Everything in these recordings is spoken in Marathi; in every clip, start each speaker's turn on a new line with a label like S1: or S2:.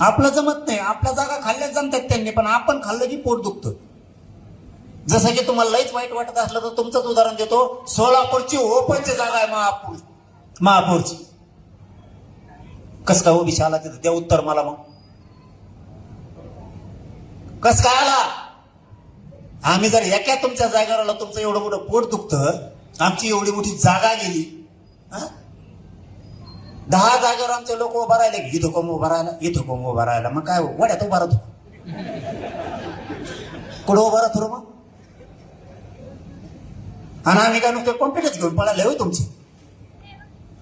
S1: आपलं जमत नाही. आपल्या जागा खाल्ल्याच जमतात त्यांनी, पण आपण खाल्लं की पोट दुखतं. जसं की तुम्हाला लईच वाईट वाटत असलं तर तुमचंच उदाहरण देतो. सोलापूरची ओपनची जागा आहे महापौरची. कस काय ओबीसी आला तिथं? द्या उत्तर मला. मग कस काय आला? आम्ही जर एका तुमच्या जागेवर आलो, तुमचं एवढं मोठं पोट दुखतं, आमची एवढी मोठी जागा गेली, 10 जागेवर आमचे लोक उभा राहिले, इथं कोण उभा राहिला, इथं कोण उभा राहिला. मग काय वड्यात उभा राहतो? कुठं उभा राहतो मग? आणि आम्ही काय नुसते कॉम्प्युटर्स घेऊन पळाले होय? तुमची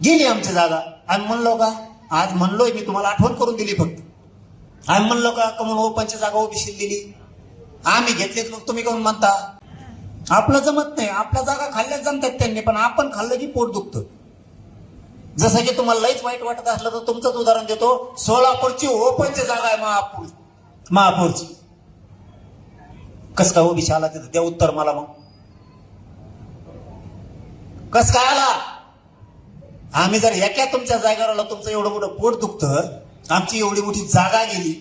S1: गेली आमची जागा. आम्ही म्हणलो का? आज म्हणलोय मी, तुम्हाला आठवण करून दिली फक्त. आम्ही म्हणलो का म्हणून ओपनची जागा ओबीसी दिली? आम्ही घेतलीत, मग तुम्ही कोण म्हणता? आपलं जमत नाही. आपल्या जागा खाल्ल्याच जमतात त्यांनी, पण आपण खाल्लं की पोट दुखतं. जसं की तुम्हाला लईच वाईट वाटत असलं तर तुमचंच उदाहरण देतो. सोलापूरची ओपनची जागा आहे महापौरची. कस काय ओबीसी आला तिथं? द्या उत्तर मला. मग कस काय आला? आम्ही जर एका तुमच्या जागेवर आलो, तुमचं एवढं मोठं पोट दुखतं, आमची एवढी मोठी जागा गेली,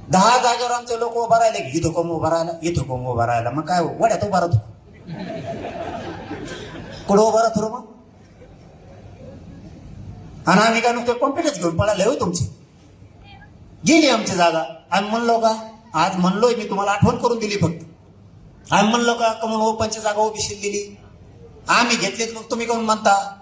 S1: 10 जागेवर आमचे लोक उभा राहिले, इथं कोण उभा राहिला, इथं कोण उभा राहिला. मग काय वड्यात उभा राहतो? कुठं उभा राहतो मग? आणि आम्ही काय नुसते कॉम्प्युटर्स घेऊन पळाले होय? तुमची गेली आमची जागा. आम्ही म्हणलो का? आज म्हणलोय मी, तुम्हाला आठवण करून दिली फक्त. आम्ही म्हणलो का म्हणून ओपनची जागा ओबीसी दिली? आम्ही घेतलीत, मग तुम्ही कोण म्हणता?